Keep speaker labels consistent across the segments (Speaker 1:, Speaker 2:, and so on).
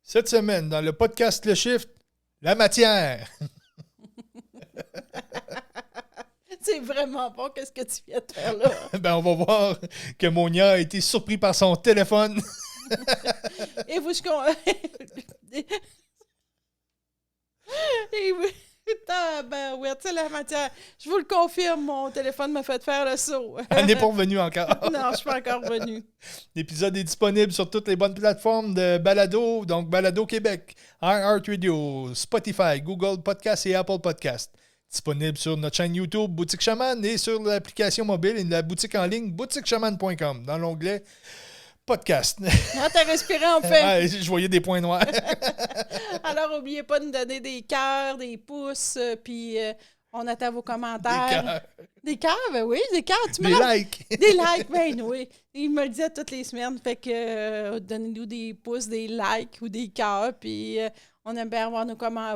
Speaker 1: Cette semaine, dans le podcast Le Shift, la matière.
Speaker 2: C'est vraiment pas qu'est-ce que tu viens de faire là.
Speaker 1: On va voir que Monia a été surpris par son téléphone.
Speaker 2: Et vous, oui, tu sais, la matière. Je vous le confirme, mon téléphone m'a fait faire le saut.
Speaker 1: Elle n'est pas revenue encore.
Speaker 2: Non, je suis pas encore revenue.
Speaker 1: L'épisode est disponible sur toutes les bonnes plateformes de Balado, donc Balado Québec, iHeartRadio, Spotify, Google Podcasts et Apple Podcasts. Disponible sur notre chaîne YouTube Boutique Chaman et sur l'application mobile et la boutique en ligne boutiquechaman.com dans l'onglet Podcast.
Speaker 2: Ah, t'as respiré enfin.
Speaker 1: Je voyais des points noirs.
Speaker 2: Alors, n'oubliez pas de nous donner des cœurs, des pouces, puis on attend vos commentaires. Des cœurs, ben oui, des cœurs.
Speaker 1: Des likes.
Speaker 2: Des likes, ben oui. Il me le disait toutes les semaines, fait que donnez-nous des pouces, des likes ou des cœurs, puis on aime bien avoir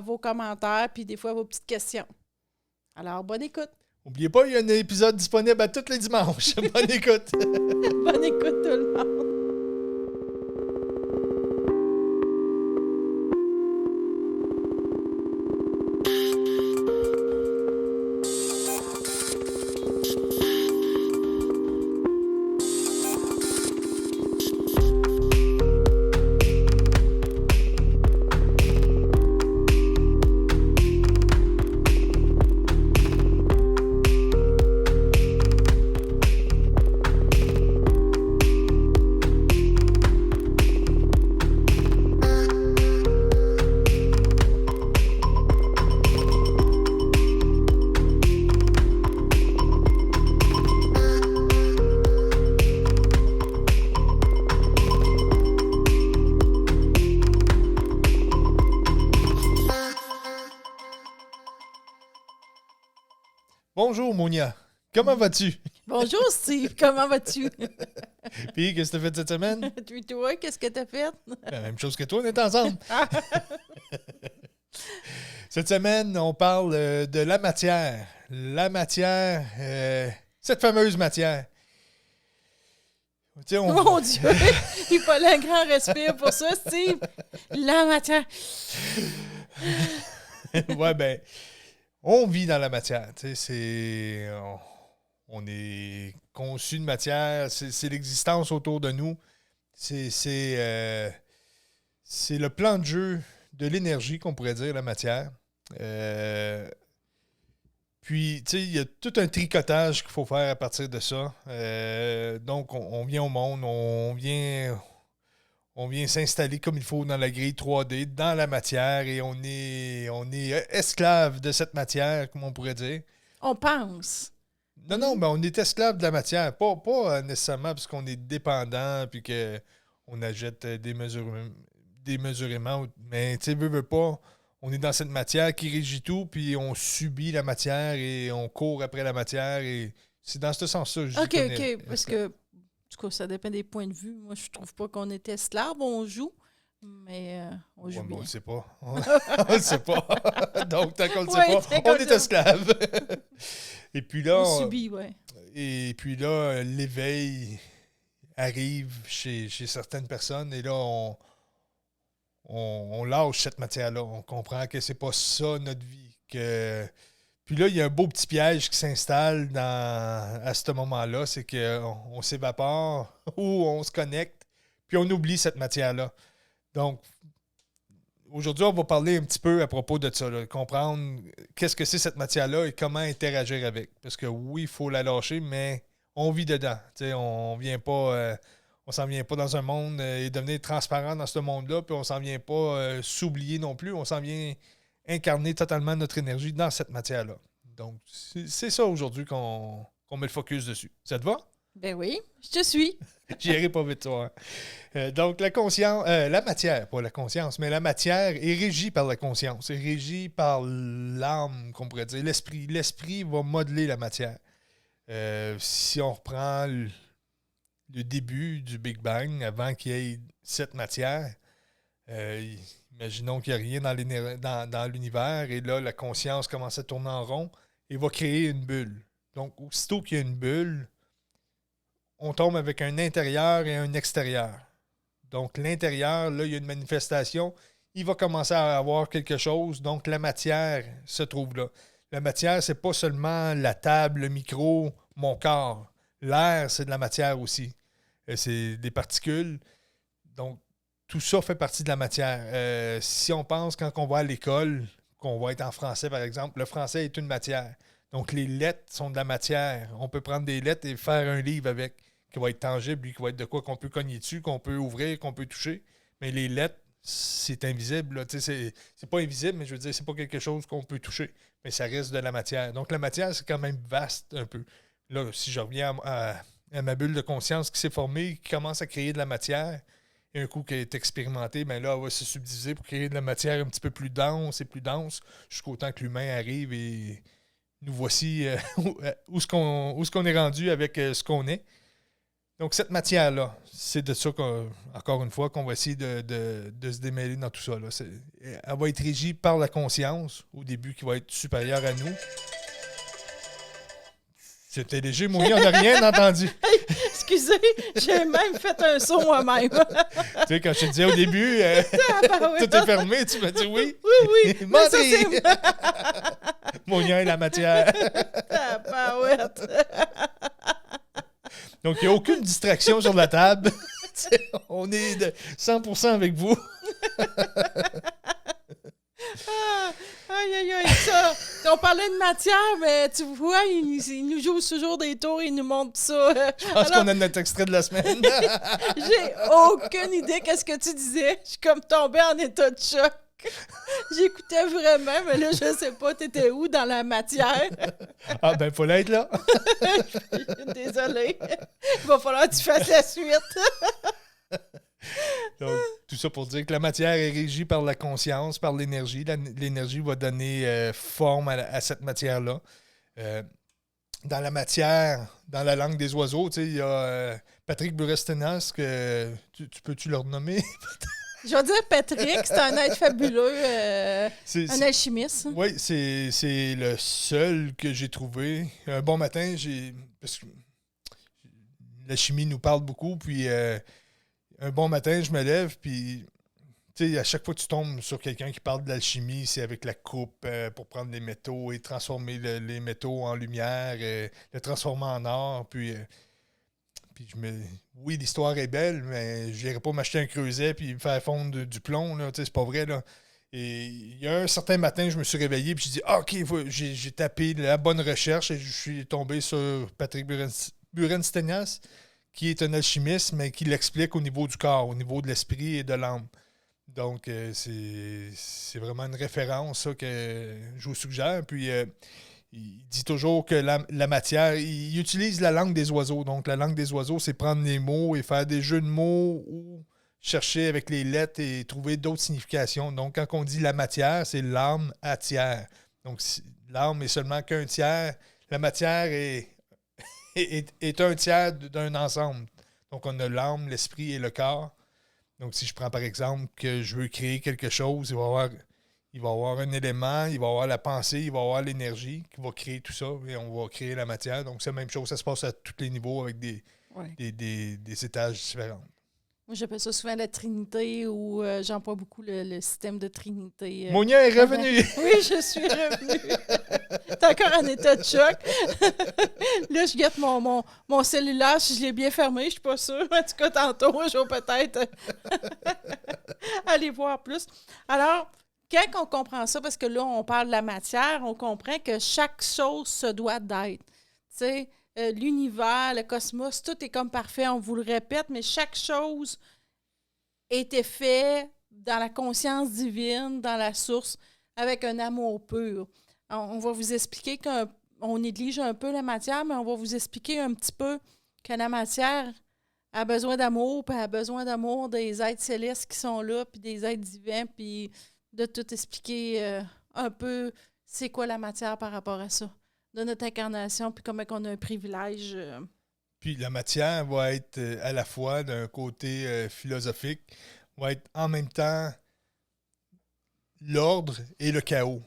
Speaker 2: vos commentaires, puis des fois vos petites questions. Alors, bonne écoute.
Speaker 1: N'oubliez pas, il y a un épisode disponible à tous les dimanches. Bonne écoute.
Speaker 2: Bonne écoute tout le monde.
Speaker 1: Bonjour, Monia. Comment vas-tu?
Speaker 2: Bonjour, Steve. Comment vas-tu?
Speaker 1: Puis, qu'est-ce que tu as fait cette semaine?
Speaker 2: Puis toi, qu'est-ce que t'as fait?
Speaker 1: La même chose que toi, on est ensemble. Cette semaine, on parle de la matière. La matière, cette fameuse matière. Tu sais,
Speaker 2: Mon Dieu! Il fallait un grand respire pour ça, Steve. La matière.
Speaker 1: Ouais, on vit dans la matière. Tu sais, on est conçu de matière. C'est l'existence autour de nous. C'est le plan de jeu de l'énergie, qu'on pourrait dire, la matière. Puis, tu sais, il y a tout un tricotage qu'il faut faire à partir de ça. Donc, on vient au monde, on vient s'installer comme il faut dans la grille 3D, dans la matière, et on est esclave de cette matière, comme on pourrait dire.
Speaker 2: On pense.
Speaker 1: Non, on est esclave de la matière. Pas nécessairement parce qu'on est dépendant puis qu'on achète démesurément. Mais tu sais, veux pas, on est dans cette matière qui régit tout, puis on subit la matière et on court après la matière. Et c'est dans ce sens-là que je dis
Speaker 2: OK. Parce que, en tout cas, ça dépend des points de vue. Moi, je trouve pas qu'on est esclave. On joue, mais on joue bien.
Speaker 1: On le sait pas. On le sait pas. Donc, tant qu'on le sait
Speaker 2: Ouais,
Speaker 1: pas, on est esclave. Et puis là,
Speaker 2: on subit, ouais.
Speaker 1: Et puis là, l'éveil arrive chez certaines personnes et là, on lâche cette matière-là. On comprend que c'est pas ça notre vie. Puis là, il y a un beau petit piège qui s'installe à ce moment-là, c'est qu'on s'évapore ou on se connecte, puis on oublie cette matière-là. Donc, aujourd'hui, on va parler un petit peu à propos de ça, là, comprendre qu'est-ce que c'est cette matière-là et comment interagir avec. Parce que oui, il faut la lâcher, mais on vit dedans. T'sais, on s'en vient pas dans un monde et devenir transparent dans ce monde-là, puis on s'en vient pas s'oublier non plus. On s'en vient incarner totalement notre énergie dans cette matière-là. Donc, c'est ça aujourd'hui qu'on met le focus dessus. Ça te va?
Speaker 2: Ben oui, je te suis.
Speaker 1: J'irai pas vite, toi. Donc, la conscience, la matière, pas la conscience, mais la matière est régie par la conscience, est régie par l'âme, qu'on pourrait dire. L'esprit. L'esprit va modeler la matière. Si on reprend le début du Big Bang, avant qu'il y ait cette matière, imaginons qu'il n'y a rien dans l'univers, et là, la conscience commence à tourner en rond et va créer une bulle. Donc, aussitôt qu'il y a une bulle, on tombe avec un intérieur et un extérieur. Donc, l'intérieur, là, il y a une manifestation. Il va commencer à avoir quelque chose. Donc, la matière se trouve là. La matière, c'est pas seulement la table, le micro, mon corps. L'air, c'est de la matière aussi. C'est des particules. Donc, tout ça fait partie de la matière. Si on pense quand on va à l'école, qu'on va être en français, par exemple, le français est une matière. Donc, les lettres sont de la matière. On peut prendre des lettres et faire un livre avec, qui va être tangible, lui, qui va être de quoi qu'on peut cogner dessus, qu'on peut ouvrir, qu'on peut toucher. Mais les lettres, c'est invisible. Là. C'est pas invisible, mais je veux dire, c'est pas quelque chose qu'on peut toucher. Mais ça reste de la matière. Donc, la matière, c'est quand même vaste un peu. Là, si je reviens à ma bulle de conscience qui s'est formée, qui commence à créer de la matière, et un coup qui est expérimenté, bien là, elle va se subdiviser pour créer de la matière un petit peu plus dense et plus dense, jusqu'au temps que l'humain arrive et nous voici où est-ce qu'on est rendu avec ce qu'on est. Donc, cette matière-là, c'est de ça, encore une fois, qu'on va essayer de se démêler dans tout ça. Là. Elle va être régie par la conscience, au début, qui va être supérieure à nous. C'était léger, Moni, on n'a rien entendu.
Speaker 2: Excusez, j'ai même fait un son moi-même.
Speaker 1: Tu sais, quand je te disais au début, tout est fermé, tu m'as dit oui.
Speaker 2: Oui. Mais ça, c'est...
Speaker 1: Monia et la matière.
Speaker 2: Tabarouette.
Speaker 1: Donc, il n'y a aucune distraction sur la table. On est de 100% avec vous.
Speaker 2: Aïe, ça. On parlait de matière, mais tu vois, il nous joue toujours des tours, il nous montre ça.
Speaker 1: Je pense qu'on a notre extrait de la semaine.
Speaker 2: J'ai aucune idée qu'est-ce que tu disais. Je suis comme tombée en état de choc. J'écoutais vraiment, mais là, je sais pas, t'étais où dans la matière?
Speaker 1: Ah, ben, faut l'être, là.
Speaker 2: Désolée. Il va falloir que tu fasses la suite.
Speaker 1: Donc, tout ça pour dire que la matière est régie par la conscience, par l'énergie. L'énergie va donner forme à cette matière-là. Dans la matière, dans la langue des oiseaux, tu sais, il y a Patrick Burestenas, que tu peux-tu le renommer?
Speaker 2: Je vais dire Patrick, c'est un être fabuleux, un alchimiste.
Speaker 1: Oui, c'est le seul que j'ai trouvé. Un bon matin, parce que la chimie nous parle beaucoup, puis un bon matin, je me lève, puis tu sais, à chaque fois que tu tombes sur quelqu'un qui parle de l'alchimie, c'est avec la coupe pour prendre les métaux et transformer les métaux en lumière, le transformer en or, puis oui, l'histoire est belle, mais je n'irais pas m'acheter un creuset puis me faire fondre du plomb, là, c'est pas vrai, là. Et il y a un certain matin, je me suis réveillé puis je dis OK, j'ai tapé la bonne recherche et je suis tombé sur Patrick Burenstenias, qui est un alchimiste, mais qui l'explique au niveau du corps, au niveau de l'esprit et de l'âme. Donc, c'est vraiment une référence, ça, que je vous suggère. Puis, il dit toujours que la matière, il utilise la langue des oiseaux. Donc, la langue des oiseaux, c'est prendre les mots et faire des jeux de mots ou chercher avec les lettres et trouver d'autres significations. Donc, quand on dit la matière, c'est l'âme à tiers. Donc, l'âme est seulement qu'un tiers. La matière est un tiers d'un ensemble. Donc, on a l'âme, l'esprit et le corps. Donc, si je prends par exemple que je veux créer quelque chose, il va y avoir un élément, il va y avoir la pensée, il va y avoir l'énergie qui va créer tout ça et on va créer la matière. Donc, c'est la même chose. Ça se passe à tous les niveaux avec des étages différents.
Speaker 2: Moi, j'appelle ça souvent la Trinité ou j'emploie beaucoup le système de Trinité.
Speaker 1: Monia est revenue!
Speaker 2: Oui, je suis revenue. T'es encore en état de choc. Là, je guette mon cellulaire. Si je l'ai bien fermé, je suis pas sûre. En tout cas, tantôt, je vais peut-être aller voir plus. Alors, quand on comprend ça, parce que là, on parle de la matière, on comprend que chaque chose se doit d'être. Tu sais, l'univers, le cosmos, tout est comme parfait, on vous le répète, mais chaque chose était faite dans la conscience divine, dans la source, avec un amour pur. On va vous expliquer qu'on néglige un peu la matière, mais on va vous expliquer un petit peu que la matière a besoin d'amour, puis a besoin d'amour des êtres célestes qui sont là, puis des êtres divins, puis de tout expliquer un peu c'est quoi la matière par rapport à ça, de notre incarnation, puis comment on a un privilège.
Speaker 1: Puis la matière va être à la fois d'un côté philosophique, va être en même temps l'ordre et le chaos.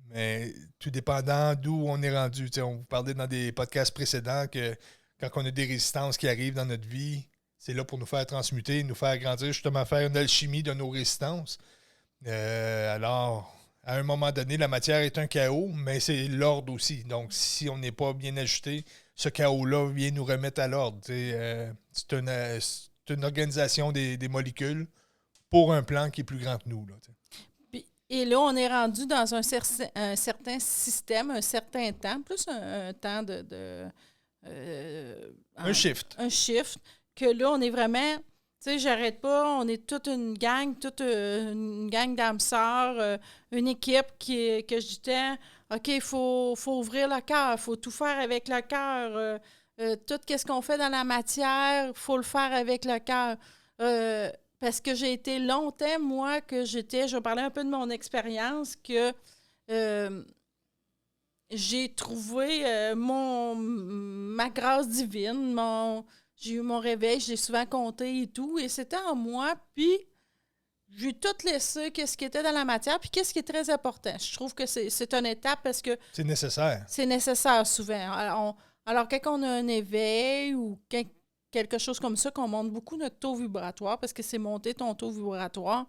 Speaker 1: Mais tout dépendant d'où on est rendu. T'sais, on vous parlait dans des podcasts précédents que quand on a des résistances qui arrivent dans notre vie, c'est là pour nous faire transmuter, nous faire grandir, justement faire une alchimie de nos résistances. Alors, à un moment donné, la matière est un chaos, mais c'est l'ordre aussi. Donc, si on n'est pas bien ajusté, ce chaos-là vient nous remettre à l'ordre. C'est une organisation des molécules pour un plan qui est plus grand que nous. Là,
Speaker 2: et là, on est rendu dans un certain système, un certain temps, plus un temps
Speaker 1: un shift.
Speaker 2: Un shift, que là, on est vraiment... Tu sais, j'arrête pas, on est toute une gang d'âmes sœurs, une équipe que je disais, OK, il faut ouvrir le cœur, il faut tout faire avec le cœur. Tout ce qu'on fait dans la matière, il faut le faire avec le cœur. Parce que j'ai été longtemps, moi, je vais parler un peu de mon expérience, que j'ai trouvé ma grâce divine, j'ai eu mon réveil, je l'ai souvent compté et tout, et c'était en moi, puis j'ai tout laissé, qu'est-ce qui était dans la matière, puis qu'est-ce qui est très important. Je trouve que c'est une étape parce que...
Speaker 1: C'est nécessaire.
Speaker 2: C'est nécessaire souvent. Alors quand on a un éveil ou quelque chose comme ça, qu'on monte beaucoup notre taux vibratoire, parce que c'est monter ton taux vibratoire,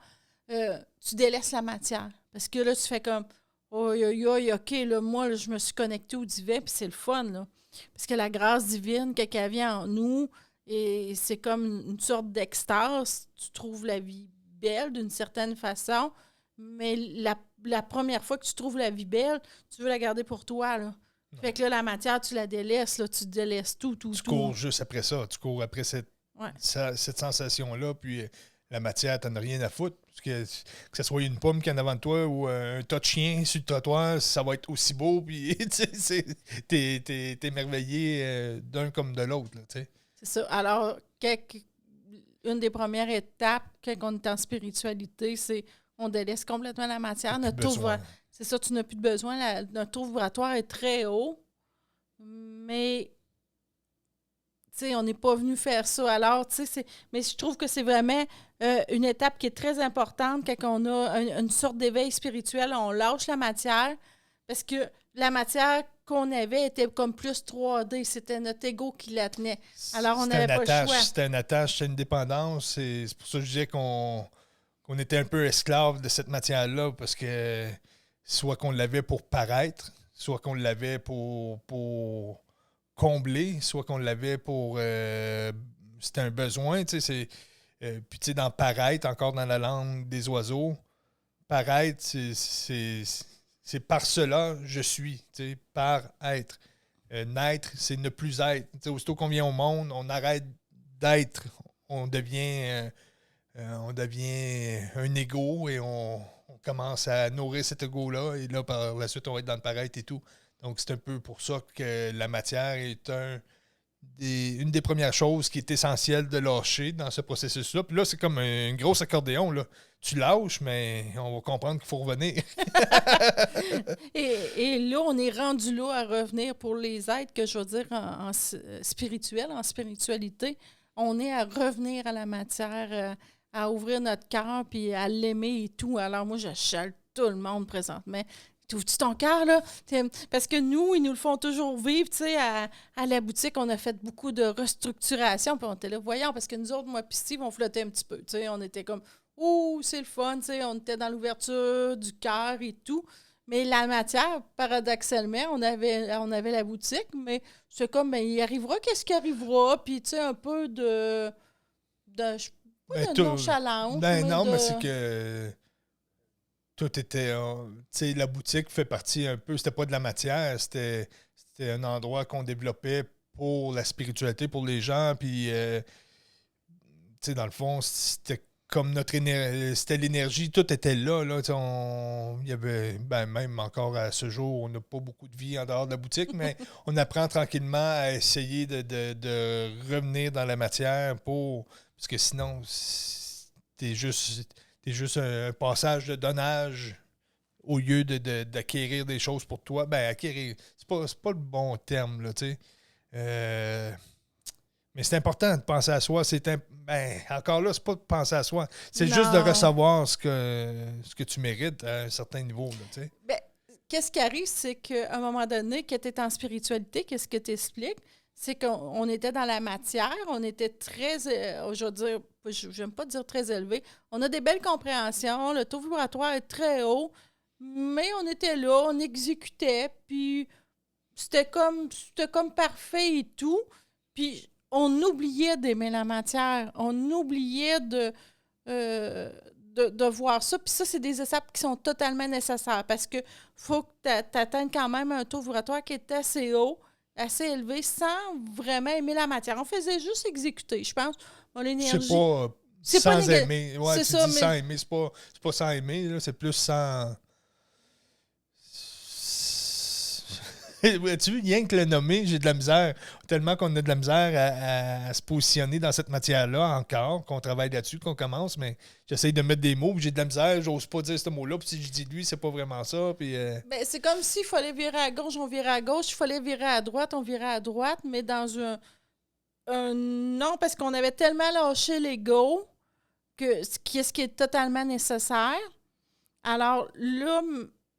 Speaker 2: tu délaisses la matière. Parce que là, tu fais comme, oh, OK, là, moi, là, je me suis connectée au divin, puis c'est le fun, là. Parce que la grâce divine, quand elle vient en nous, et c'est comme une sorte d'extase, tu trouves la vie belle d'une certaine façon, mais la première fois que tu trouves la vie belle, tu veux la garder pour toi, là. Fait que là, la matière, tu la délaisses, là, tu délaisses tout. Tu
Speaker 1: cours juste après ça. Tu cours après cette
Speaker 2: ouais.
Speaker 1: cette sensation-là, puis la matière, t'en as rien à foutre. Parce que ce soit une pomme qui est en avant de toi ou un tas de chiens sur le trottoir, ça va être aussi beau, puis t'es émerveillé d'un comme de l'autre. C'est
Speaker 2: ça. Alors, une des premières étapes quand on est en spiritualité, c'est on délaisse complètement la matière. C'est ça, tu n'as plus de besoin. Notre taux vibratoire est très haut, mais on n'est pas venu faire ça. Alors, mais je trouve que c'est vraiment une étape qui est très importante quand on a une sorte d'éveil spirituel. On lâche la matière parce que la matière qu'on avait était comme plus 3D. C'était notre ego qui la tenait. Alors, on n'avait pas le choix.
Speaker 1: C'était une attache, c'était une dépendance. C'est pour ça que je disais qu'on était un peu esclave de cette matière-là parce que soit qu'on l'avait pour paraître, soit qu'on l'avait pour combler, soit qu'on l'avait pour... c'était un besoin, tu sais. Puis, tu sais, dans paraître, encore dans la langue des oiseaux, paraître, c'est par cela, je suis, tu sais, par être. Naître, c'est ne plus être. Tu sais, aussitôt qu'on vient au monde, on arrête d'être. On devient un ego et on commence à nourrir cet ego-là. Et là, par la suite, on va être dans le paraître et tout. Donc, c'est un peu pour ça que la matière est une des premières choses qui est essentielle de lâcher dans ce processus-là. Puis là, c'est comme un gros accordéon, là. Tu lâches, mais on va comprendre qu'il faut revenir.
Speaker 2: et là, on est rendu là à revenir pour les êtres que je veux dire en spirituel, en spiritualité. On est à revenir à la matière, à ouvrir notre cœur puis à l'aimer et tout. Alors moi, je chale tout le monde présentement. Ouvres-tu ton cœur, là? Parce que nous, ils nous le font toujours vivre. Tu sais, à la boutique, on a fait beaucoup de restructuration. Puis on était là, voyons, parce que nous autres, moi, puis Steve, on flottait un petit peu. Tu sais, on était comme, ouh, c'est le fun. Tu sais, on était dans l'ouverture du cœur et tout. Mais la matière, paradoxalement, on avait la boutique, mais c'est comme, ben, il arrivera qu'est-ce qui arrivera. Puis, tu sais, un peu de nonchalance.
Speaker 1: Mais c'est que... Tout était... tu sais, la boutique fait partie un peu... C'était pas de la matière, c'était un endroit qu'on développait pour la spiritualité, pour les gens. Puis, tu sais, dans le fond, c'était comme notre énergie... C'était l'énergie, tout était là. Il y avait... Ben, même encore à ce jour, on n'a pas beaucoup de vie en dehors de la boutique, mais on apprend tranquillement à essayer de revenir dans la matière parce que sinon, t'es juste un passage de donnage au lieu d'acquérir des choses pour toi. Ben, acquérir, c'est pas le bon terme, là, tu sais. Mais c'est important de penser à soi. Encore là, c'est pas de penser à soi. C'est juste de recevoir ce que tu mérites à un certain niveau, là, tu sais.
Speaker 2: Ben, qu'est-ce qui arrive, c'est qu'à un moment donné, quand tu es en spiritualité, qu'est-ce que tu expliques? c'est qu'on était dans la matière, on était très, je veux dire, j'aime pas dire très élevé, on a des belles compréhensions, le taux vibratoire est très haut, mais on était là, on exécutait, puis c'était comme parfait et tout, puis on oubliait d'aimer la matière, on oubliait de voir ça. Puis ça, c'est des étapes qui sont totalement nécessaires parce que faut que tu atteignes quand même un taux vibratoire qui est assez haut, assez élevé, sans vraiment aimer la matière. On faisait juste exécuter, je pense. Bon,
Speaker 1: C'est
Speaker 2: l'énergie.
Speaker 1: pas
Speaker 2: C'est pas
Speaker 1: sans aimer. Ouais,
Speaker 2: C'est
Speaker 1: tu
Speaker 2: ça,
Speaker 1: dis
Speaker 2: mais
Speaker 1: sans aimer, c'est pas sans aimer, là, c'est plus sans. Ouais, tu vois, rien que le nommer, j'ai de la misère. Tellement qu'on a de la misère à se positionner dans cette matière-là encore, qu'on travaille là-dessus, qu'on commence, mais j'essaye de mettre des mots, puis j'ai de la misère, j'ose pas dire ce mot-là, puis si je dis lui, c'est pas vraiment ça, puis...
Speaker 2: ben, c'est comme s'il fallait virer à gauche, on virait à gauche. Il fallait virer à droite, on virait à droite, mais dans un non, parce qu'on avait tellement lâché l'ego que ce qui est totalement nécessaire. Alors là,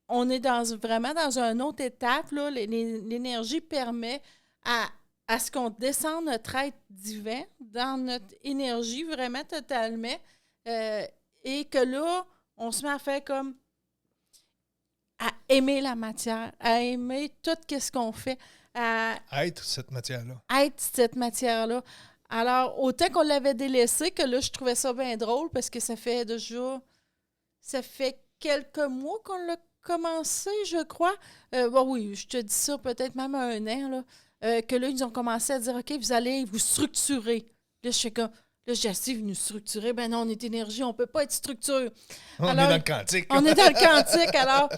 Speaker 2: on est vraiment dans une autre étape. Là. L'énergie permet à ce qu'on descende notre être divin dans notre énergie vraiment totalement. euh, et que là, on se met à faire comme à aimer la matière, à aimer tout ce qu'on fait, à
Speaker 1: Être cette matière-là.
Speaker 2: être cette matière-là. Alors, autant qu'on l'avait délaissé, que là, je trouvais ça bien drôle parce que ça fait quelques mois qu'on l'a commencé, je crois. Bon, oui, je te dis ça peut-être même un an, là, que là, ils ont commencé à dire, OK, vous allez vous structurer. Là, je fais comme, là, j'ai assez nous structurer. Ben non, on est énergie, on ne peut pas être structure.
Speaker 1: On
Speaker 2: Alors,
Speaker 1: est dans le quantique.
Speaker 2: on est dans le quantique. Alors,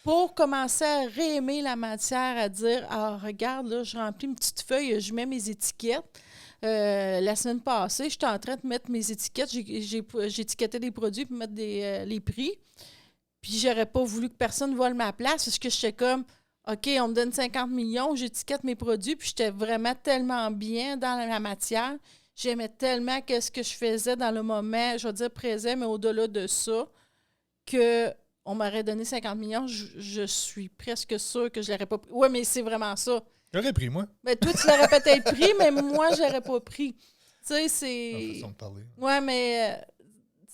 Speaker 2: pour commencer à réaimer la matière, à dire, ah, regarde, là, je remplis une petite feuille, je mets mes étiquettes. La semaine passée, j'étais en train de mettre mes étiquettes. J'ai étiqueté des produits pour mettre les prix. Puis j'aurais pas voulu que personne vole ma place parce que j'étais comme, OK, on me donne 50 millions, j'étiquette mes produits. Puis j'étais vraiment tellement bien dans la matière. J'aimais tellement ce que je faisais dans le moment, je veux dire présent, mais au-delà de ça, que on m'aurait donné 50 millions, je suis presque sûre que je l'aurais pas pris. Oui, mais c'est vraiment ça.
Speaker 1: J'aurais pris, moi.
Speaker 2: Mais toi, tu l'aurais peut-être pris, mais moi, je l'aurais pas pris. Tu sais,
Speaker 1: La
Speaker 2: c'est...
Speaker 1: façon de parler.
Speaker 2: Ouais, mais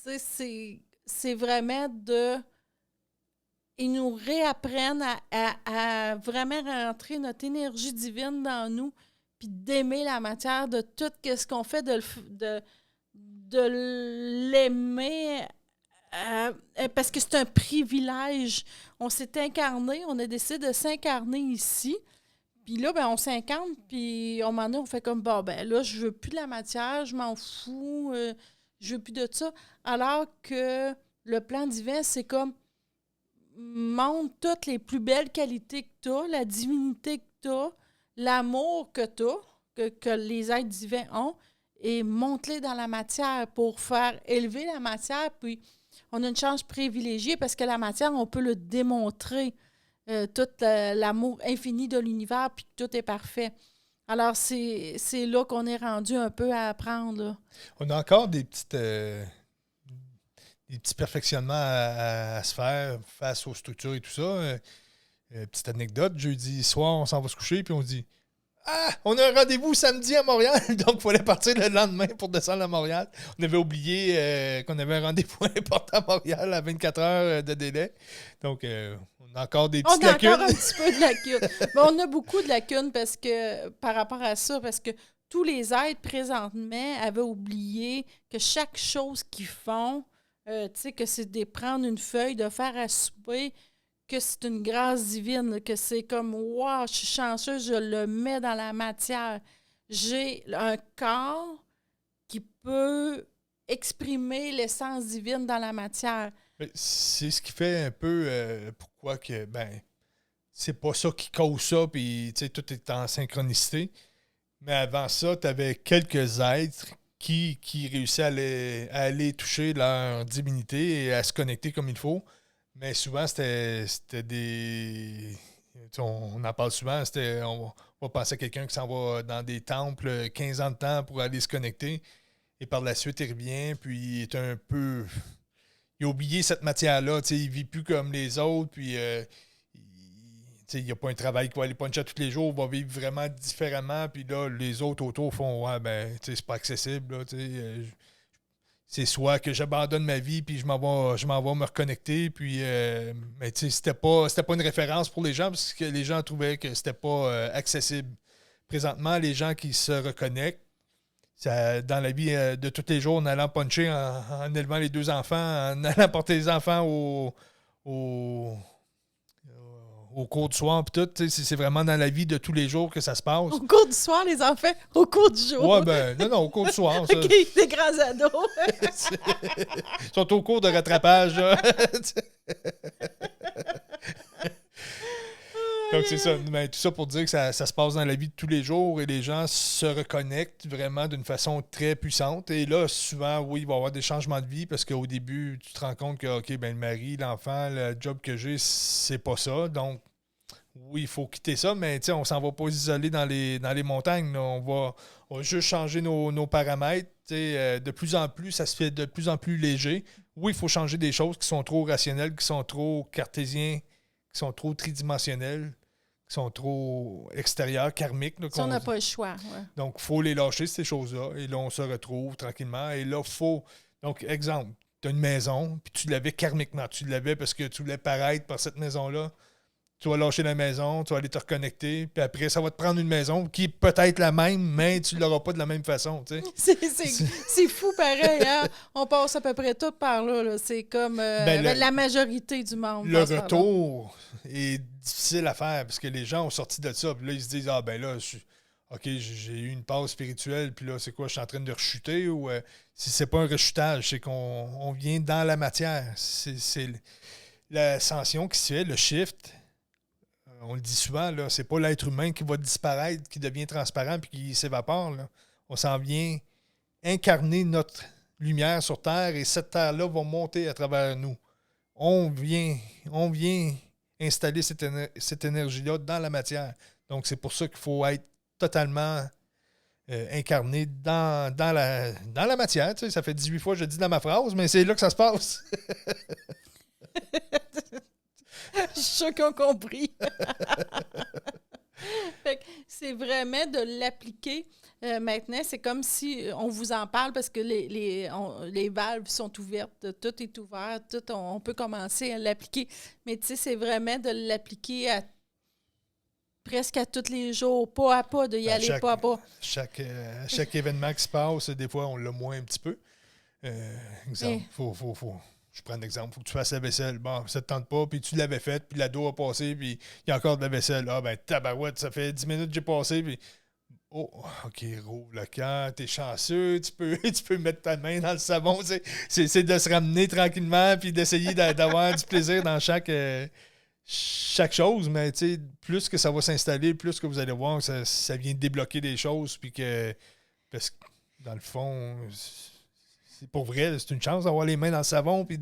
Speaker 2: tu sais, c'est vraiment de... Ils nous réapprennent à vraiment rentrer notre énergie divine dans nous, puis d'aimer la matière, de tout ce qu'on fait, de l'aimer, parce que c'est un privilège. On s'est incarné, on a décidé de s'incarner ici. Puis là, ben, on s'incarne, puis on m'en a, on fait comme, bon, ben là, je veux plus de la matière, je m'en fous, je veux plus de ça. Alors que le plan divin, c'est comme, montre toutes les plus belles qualités que tu as, la divinité que tu as, l'amour que tu as, que les êtres divins ont, et montre-les dans la matière pour faire élever la matière. Puis, on a une chance privilégiée parce que la matière, on peut le démontrer, tout l'amour infini de l'univers, puis que tout est parfait. Alors, c'est là qu'on est rendu un peu à apprendre. Là.
Speaker 1: On a encore des petits perfectionnements à se faire face aux structures et tout ça. Petite anecdote, jeudi soir, on s'en va se coucher, puis on se dit Ah, on a un rendez-vous samedi à Montréal, donc il fallait partir le lendemain pour descendre à Montréal. On avait oublié qu'on avait un rendez-vous important à Montréal à 24 heures de délai. Donc, on a encore des petites lacunes.
Speaker 2: On a encore un petit peu de lacunes. Mais on a beaucoup de lacunes par rapport à ça, parce que tous les êtres présentement avaient oublié que chaque chose qu'ils font, tu sais, que c'est de prendre une feuille, de faire à souper, que c'est une grâce divine, que c'est comme, wow, je suis chanceuse, je le mets dans la matière. J'ai un corps qui peut exprimer l'essence divine dans la matière.
Speaker 1: C'est ce qui fait un peu pourquoi que, ben, c'est pas ça qui cause ça, puis tu sais, tout est en synchronicité. Mais avant ça, tu avais quelques êtres qui réussissaient à aller toucher leur divinité et à se connecter comme il faut. Mais souvent, c'était des... On en parle souvent, on va penser à quelqu'un qui s'en va dans des temples 15 ans de temps pour aller se connecter. Et par la suite, il revient, puis il est un peu... Il a oublié cette matière-là. Il ne vit plus comme les autres, puis il n'y a pas un travail qui va aller puncher tous les jours, va vivre vraiment différemment, puis là, les autres autour font, ouais, ben, c'est pas accessible, là, c'est soit que j'abandonne ma vie, puis je m'en vais me reconnecter, puis, mais tu sais, c'était pas une référence pour les gens, parce que les gens trouvaient que c'était pas accessible. Présentement, les gens qui se reconnectent, dans la vie de tous les jours, en allant puncher, en élevant les 2 enfants, en allant porter les enfants au, au cours du soir, puis tout, c'est vraiment dans la vie de tous les jours que ça se passe.
Speaker 2: Au cours du soir, les enfants, au cours du jour.
Speaker 1: Ouais, ben, non, au cours du soir. Ça.
Speaker 2: OK, des grands ados.
Speaker 1: Ils sont au cours de rattrapage, là. Donc, c'est ça. Mais tout ça pour dire que ça se passe dans la vie de tous les jours et les gens se reconnectent vraiment d'une façon très puissante. Et là, souvent, oui, il va y avoir des changements de vie parce qu'au début, tu te rends compte que, OK, ben le mari, l'enfant, le job que j'ai, c'est pas ça. Donc, oui, il faut quitter ça, mais on s'en va pas s'isoler dans les montagnes. Là. On va juste changer nos paramètres. De plus en plus, ça se fait de plus en plus léger. Oui, il faut changer des choses qui sont trop rationnelles, qui sont trop cartésiens, qui sont trop tridimensionnelles, qui sont trop extérieures, karmiques. Là,
Speaker 2: on n'a pas le choix. Ouais.
Speaker 1: Donc, il faut les lâcher, ces choses-là. Et là, on se retrouve tranquillement. Et là, il faut... Donc, exemple, tu as une maison, puis tu l'avais karmiquement. Tu l'avais parce que tu voulais paraître par cette maison-là. Tu vas lâcher la maison, tu vas aller te reconnecter, puis après, ça va te prendre une maison qui est peut-être la même, mais tu ne l'auras pas de la même façon. Tu sais.
Speaker 2: C'est fou pareil, hein? On passe à peu près tout par là. Là. C'est comme la majorité du monde.
Speaker 1: Le retour est difficile à faire parce que les gens ont sorti de ça, puis là, ils se disent, ah ben là, OK, j'ai eu une pause spirituelle, puis là, c'est quoi, je suis en train de rechuter, ou si c'est pas un rechutage, c'est qu'on vient dans la matière. C'est l'ascension qui se fait, le shift. On le dit souvent, là, c'est pas l'être humain qui va disparaître, qui devient transparent puis qui s'évapore. Là. On s'en vient incarner notre lumière sur Terre et cette Terre-là va monter à travers nous. On vient installer cette énergie-là dans la matière. Donc, c'est pour ça qu'il faut être totalement incarné dans la matière. Tu sais, ça fait 18 fois que je dis dans ma phrase, mais c'est là que ça se passe.
Speaker 2: Je suis sûre qu'ils ont compris. Fait que c'est vraiment de l'appliquer. Maintenant, c'est comme si on vous en parle parce que les valves sont ouvertes, tout est ouvert, on peut commencer à l'appliquer. Mais tu sais, c'est vraiment de l'appliquer presque à tous les jours, pas à pas, d'y aller pas à pas.
Speaker 1: Chaque événement qui se passe, des fois, on l'a moins un petit peu. Exemple, faut je prends un exemple, il faut que tu fasses la vaisselle. Bon, ça ne te tente pas, puis tu l'avais faite, puis l'ado a passé, puis il y a encore de la vaisselle. Ah, ben, tabarouette, ça fait 10 minutes que j'ai passé, puis. Oh, OK, rouvre le cœur, t'es chanceux, tu peux mettre ta main dans le savon. C'est de se ramener tranquillement, puis d'essayer d'avoir du plaisir dans chaque chose, mais tu sais, plus que ça va s'installer, plus que vous allez voir que ça vient débloquer des choses, puis que. Parce que, dans le fond. Pour vrai, c'est une chance d'avoir les mains dans le savon. Puis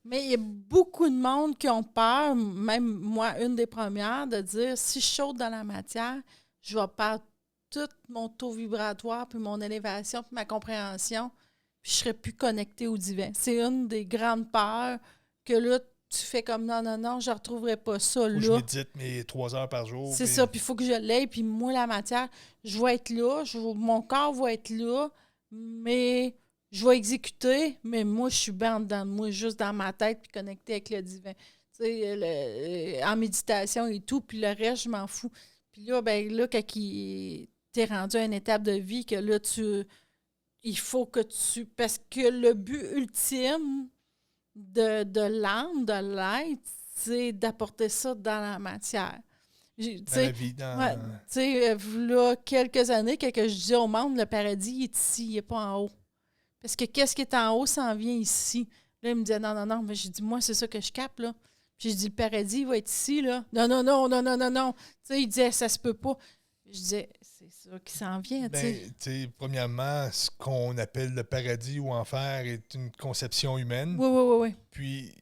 Speaker 2: Mais il y a beaucoup de monde qui ont peur, même moi, une des premières, de dire si je saute dans la matière, je vais perdre tout mon taux vibratoire, puis mon élévation, puis ma compréhension, puis je ne serai plus connectée au divin. C'est une des grandes peurs que là, tu fais comme non, je ne retrouverai pas ça là.
Speaker 1: Je médite mes 3 heures par jour.
Speaker 2: C'est ça, puis il faut que je l'aie, puis moi, la matière, je vais être là, mon corps va être là, mais. Je vais exécuter, mais moi, je suis bien dedans de moi, juste dans ma tête, puis connectée avec le divin. Tu sais, en méditation et tout, puis le reste, je m'en fous. Puis là, quand t'es rendu à une étape de vie, que là, il faut que tu... Parce que le but ultime de l'âme, de l'être, c'est d'apporter ça dans la matière.
Speaker 1: Dans la vie,
Speaker 2: tu sais, là, quelques années, que je disais au monde, le paradis, il est ici, il n'est pas en haut. Parce que qu'est-ce qui est en haut s'en vient ici. Là, il me disait non. Mais j'ai dit, moi, c'est ça que je capte, là. Puis j'ai dit, le paradis, il va être ici, là. Non. Tu sais, il disait, ça se peut pas. Je disais, c'est ça qui s'en vient, tu sais.
Speaker 1: Premièrement, ce qu'on appelle le paradis ou enfer est une conception humaine.
Speaker 2: Oui.
Speaker 1: Puis,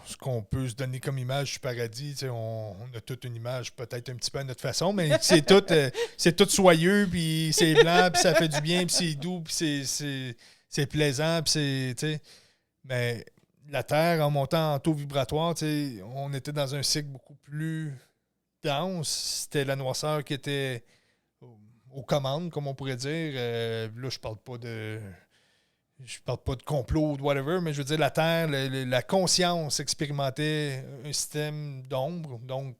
Speaker 1: ce qu'on peut se donner comme image du paradis, on a toute une image peut-être un petit peu à notre façon, mais c'est tout soyeux, puis c'est blanc, puis ça fait du bien, puis c'est doux, puis c'est plaisant, puis c'est, mais la Terre, en montant en taux vibratoire, on était dans un cycle beaucoup plus dense. C'était la noirceur qui était aux commandes, comme on pourrait dire. Là, je parle pas de... Je parle pas de complot ou de whatever, mais je veux dire, la Terre, la conscience expérimentait un système d'ombre, donc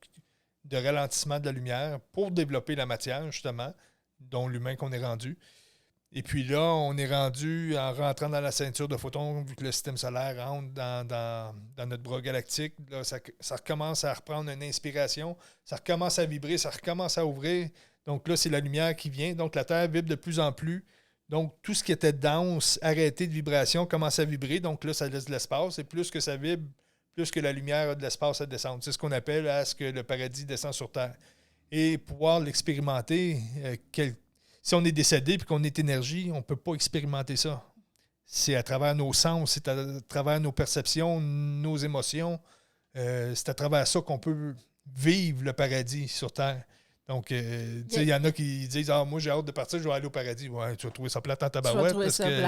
Speaker 1: de ralentissement de la lumière pour développer la matière, justement, dont l'humain qu'on est rendu. Et puis là, on est rendu en rentrant dans la ceinture de photons, vu que le système solaire rentre dans notre bras galactique. Là, ça recommence à reprendre une inspiration, ça recommence à vibrer, ça recommence à ouvrir. Donc là, c'est la lumière qui vient. Donc la Terre vibre de plus en plus. Donc, tout ce qui était dense, arrêté de vibration, commence à vibrer. Donc là, ça laisse de l'espace. Et plus que ça vibre, plus que la lumière a de l'espace à descendre. C'est ce qu'on appelle à ce que le paradis descend sur Terre. Et pouvoir l'expérimenter, si on est décédé et qu'on est énergie, on ne peut pas expérimenter ça. C'est à travers nos sens, c'est à travers nos perceptions, nos émotions. C'est à travers ça qu'on peut vivre le paradis sur Terre. Donc, il y en a qui disent « Ah, moi, j'ai hâte de partir, je vais aller au paradis. » Ouais, tu vas trouver ça plate en tabarouette parce que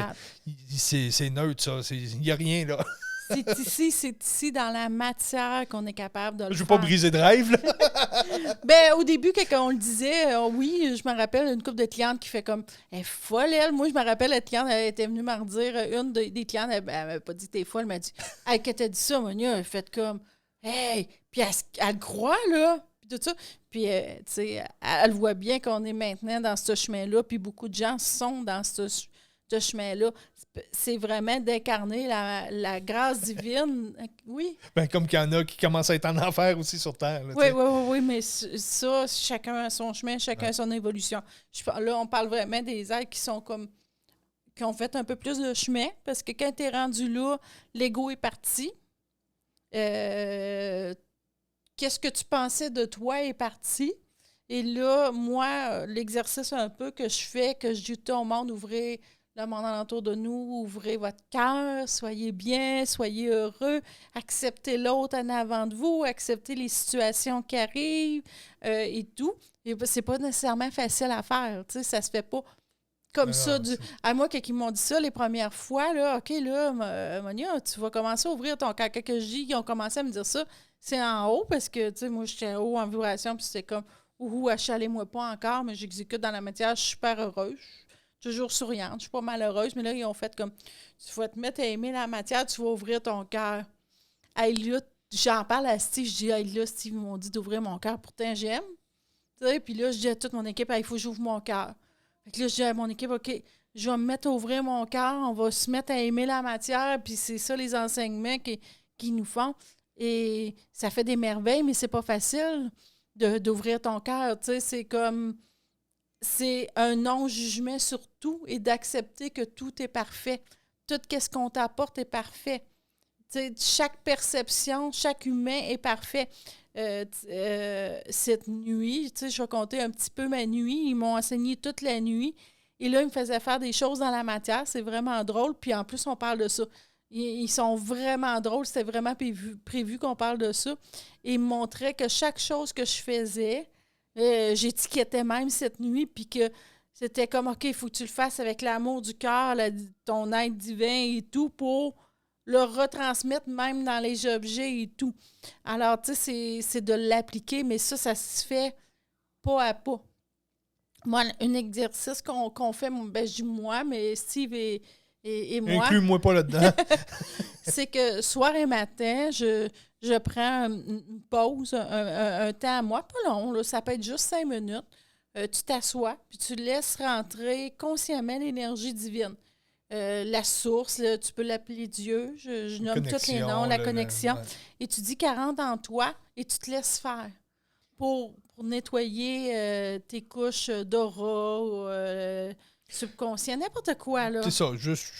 Speaker 1: c'est neutre, ça. Il n'y a rien, là.
Speaker 2: C'est ici, dans la matière qu'on est capable de le faire.
Speaker 1: Je ne veux pas briser de rêve, là.
Speaker 2: Ben, au début, quand on le disait, oui, je me rappelle une couple de clientes qui fait comme « Elle est folle, elle. » Moi, je me rappelle, la cliente, elle était venue me redire, une des clientes, elle m'a pas dit « T'es folle. » Elle m'a dit « Hey, quand t'as dit ça, Monia, elle a fait comme « Hey! » Puis elle croit, là. Tout ça. Puis, tu sais, elle voit bien qu'on est maintenant dans ce chemin-là, puis beaucoup de gens sont dans ce chemin-là. C'est vraiment d'incarner la grâce divine. Oui.
Speaker 1: Ben, comme qu'il y en a qui commencent à être en enfer aussi sur Terre. Là,
Speaker 2: oui, mais ça, chacun a son chemin, chacun a son évolution. Là, on parle vraiment des êtres qui sont comme... qui ont fait un peu plus de chemin, parce que quand tu es rendu là, l'ego est parti. Qu'est-ce que tu pensais de toi est parti. Et là, moi, l'exercice un peu que je fais, que je dis tout au monde, ouvrez le monde alentour de nous, ouvrez votre cœur, soyez bien, soyez heureux, acceptez l'autre en avant de vous, acceptez les situations qui arrivent et tout. Et c'est pas nécessairement facile à faire, tu sais, ça se fait pas comme ça. À moi, quand ils m'ont dit ça les premières fois, là, OK, là, Monia, tu vas commencer à ouvrir ton cœur. Quand je dis qu'ils ont commencé à me dire ça, c'est en haut parce que, tu sais, moi, j'étais haut en vibration, puis c'était comme, achalez-moi pas encore, mais j'exécute dans la matière, je suis super heureuse, je suis toujours souriante, je suis pas malheureuse, mais là, ils ont fait comme, tu vas te mettre à aimer la matière, tu vas ouvrir ton cœur. Hey, là, j'en parle à Steve, je dis, hey, là, Steve, ils m'ont dit d'ouvrir mon cœur, pourtant j'aime. Tu sais, puis là, je dis à toute mon équipe, hey, il faut que j'ouvre mon cœur. Fait que là, je dis à mon équipe, OK, je vais me mettre à ouvrir mon cœur, on va se mettre à aimer la matière, puis c'est ça les enseignements qui nous font. Et ça fait des merveilles, mais c'est pas facile d'ouvrir ton cœur. Tu sais, c'est comme... C'est un non-jugement sur tout et d'accepter que tout est parfait. Tout ce qu'on t'apporte est parfait. Tu sais, chaque perception, chaque humain est parfait. Cette nuit, tu sais, je vais compter un petit peu ma nuit. Ils m'ont enseigné toute la nuit. Et là, ils me faisaient faire des choses dans la matière. C'est vraiment drôle. Puis en plus, on parle de ça. Ils sont vraiment drôles. C'était vraiment prévu qu'on parle de ça. Et ils me montraient que chaque chose que je faisais, j'étiquetais même cette nuit, puis que c'était comme, OK, il faut que tu le fasses avec l'amour du cœur, ton être divin et tout, pour le retransmettre même dans les objets et tout. Alors, tu sais, c'est de l'appliquer, mais ça se fait pas à pas. Moi, un exercice qu'on fait, ben, je dis moi, mais Steve et moi.
Speaker 1: Inclus-moi pas là-dedans.
Speaker 2: C'est que soir et matin, je prends une pause, un temps à moi, pas long, là, ça peut être juste 5 minutes. Tu t'assois, puis tu laisses rentrer consciemment l'énergie divine. La source, là, tu peux l'appeler Dieu, je nomme tous les noms, la connexion. Ouais. Et tu dis qu'elle rentre en toi et tu te laisses faire pour nettoyer tes couches d'aura, subconscient, n'importe quoi, là.
Speaker 1: C'est ça, juste